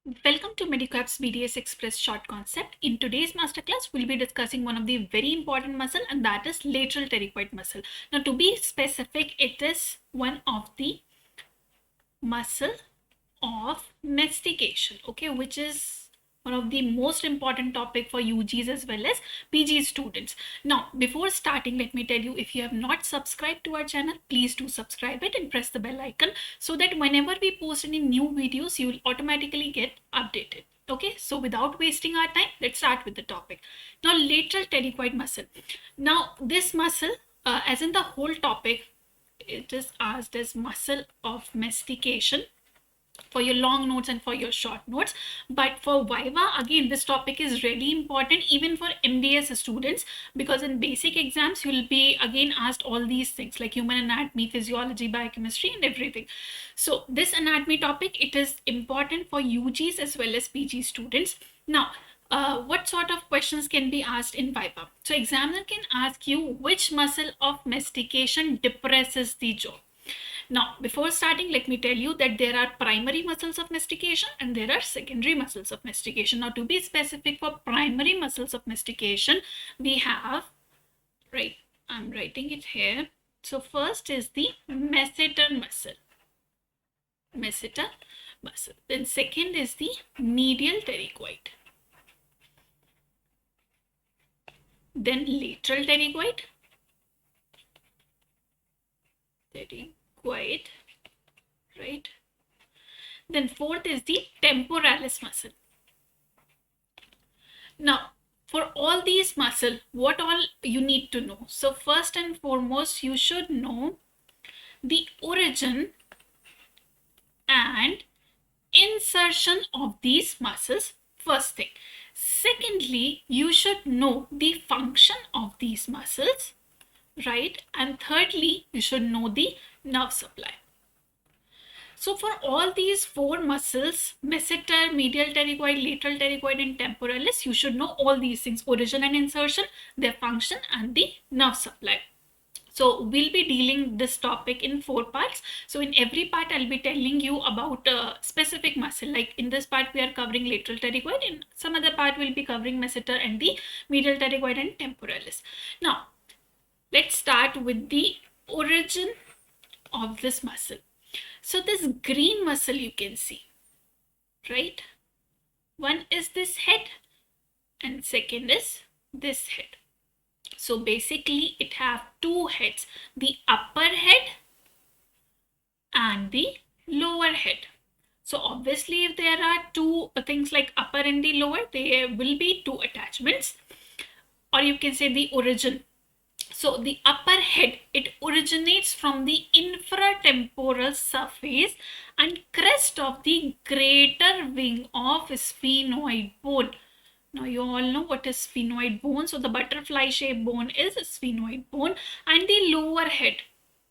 Welcome to Medicap's BDS Express short concept. In today's masterclass, we'll be discussing one of the very important muscle, and that is lateral pterygoid muscle. Now, to be specific, it is one of the muscle of mastication, okay, which is one of the most important topic for UGs as well as PG students. Now, before starting, let me tell you, if you have not subscribed to our channel, please do subscribe it and press the bell icon so that whenever we post any new videos, you will automatically get updated. Okay, so without wasting our time, let's start with the topic. Now, lateral pterygoid muscle. Now, this muscle, as in the whole topic, it is asked as muscle of mastication for your long notes and for your short notes. But for Viva, again, this topic is really important even for MDS students, because in basic exams you'll be again asked all these things like human anatomy, physiology, biochemistry and everything. So this anatomy topic, it is important for UGs as well as PG students. Now, what sort of questions can be asked in Viva? So examiner can ask you which muscle of mastication depresses the jaw. Now, before starting, let me tell you that there are primary muscles of mastication and there are secondary muscles of mastication. Now, to be specific, for primary muscles of mastication, we have, right, I'm writing it here. So, first is the masseter muscle. Masseter muscle. Then second is the medial pterygoid. Then lateral pterygoid. Pterygoid, right? Then fourth is the temporalis muscle. Now, for all these muscle, what all you need to know? So first and foremost, you should know the origin and insertion of these muscles, first thing. Secondly, you should know the function of these muscles, right? And thirdly, you should know the nerve supply. So for all these four muscles, masseter, medial pterygoid, lateral pterygoid and temporalis, you should know all these things: origin and insertion, their function and the nerve supply. So we'll be dealing this topic in 4 parts. So in every part, I'll be telling you about a specific muscle. Like in this part, we are covering lateral pterygoid. In some other part, we'll be covering masseter and the medial pterygoid and temporalis. Now, let's start with the origin of this muscle. So this green muscle you can see, right? One is this head and second is this head. So basically it have two heads, the upper head and the lower head. So obviously if there are two things like upper and the lower, there will be two attachments, or you can say the origin. So the upper head, it originates from the infratemporal surface and crest of the greater wing of sphenoid bone. Now you all know what is sphenoid bone. So the butterfly shaped bone is a sphenoid bone, and the lower head,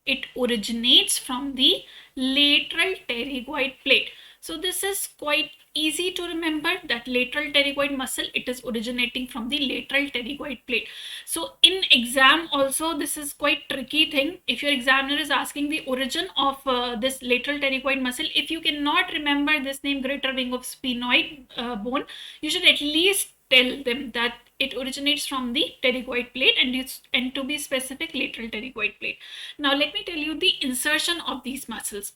it originates from the lateral pterygoid plate. So this is quite easy to remember, that lateral pterygoid muscle, it is originating from the lateral pterygoid plate. So in exam also, this is quite tricky thing. If your examiner is asking the origin of this lateral pterygoid muscle, if you cannot remember this name, greater wing of sphenoid bone, you should at least tell them that it originates from the pterygoid plate, and to be specific, lateral pterygoid plate. Now let me tell you the insertion of these muscles.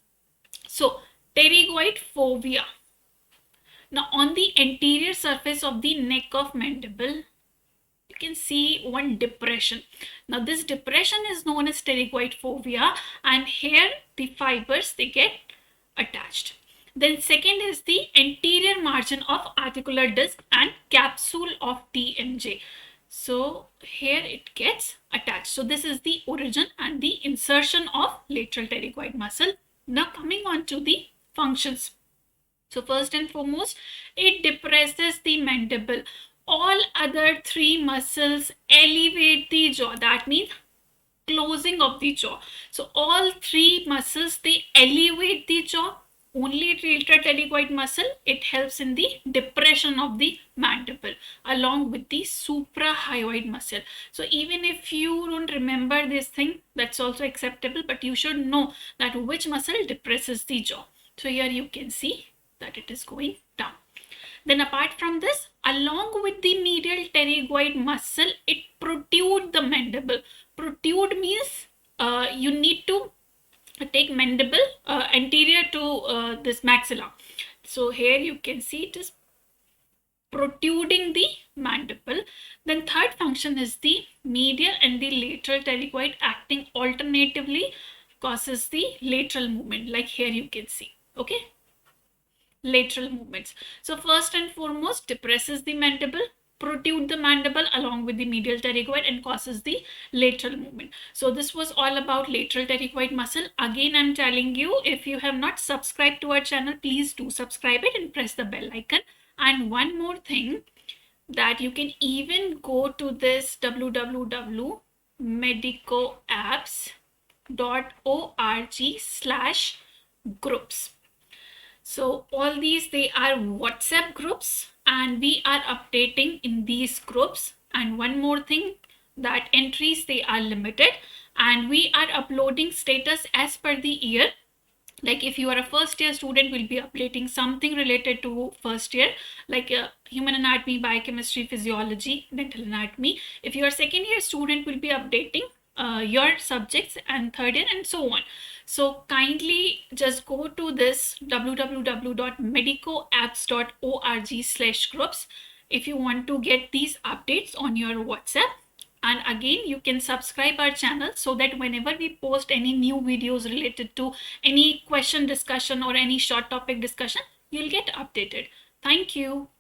So pterygoid fovea. Now on the anterior surface of the neck of mandible, you can see one depression. Now this depression is known as pterygoid fovea, and here the fibers, they get attached. Then second is the anterior margin of articular disc and capsule of TMJ. So here it gets attached. So this is the origin and the insertion of lateral pterygoid muscle. Now coming on to the functions. So first and foremost, it depresses the mandible. All other three muscles elevate the jaw. That means closing of the jaw. So all three muscles, they elevate the jaw. Only lateral pterygoid muscle, it helps in the depression of the mandible along with the suprahyoid muscle. So even if you don't remember this thing, that's also acceptable, but you should know that which muscle depresses the jaw. So here you can see that it is going down. Then apart from this, along with the medial pterygoid muscle, it protrude the mandible. Protrude means you need to take mandible anterior to this maxilla. So here you can see it is protruding the mandible. Then third function is the medial and the lateral pterygoid acting alternatively causes the lateral movement, like here you can see. Okay, lateral movements. So first and foremost, depresses the mandible, protrude the mandible along with the medial pterygoid and causes the lateral movement. So this was all about lateral pterygoid muscle. Again, I'm telling you, if you have not subscribed to our channel, please do subscribe it and press the bell icon. And one more thing, that you can even go to this www.medicoapps.org/groups. So all these, they are WhatsApp groups and we are updating in these groups. And one more thing, that entries, they are limited and we are uploading status as per the year. Like if you are a first year student, we'll be updating something related to first year, like human anatomy, biochemistry, physiology, dental anatomy. If you are second year student, we'll be updating your subjects, and third year and so on. So kindly just go to this www.medicoapps.org/groups if you want to get these updates on your WhatsApp. And again, you can subscribe our channel so that whenever we post any new videos related to any question discussion or any short topic discussion, you'll get updated. Thank you.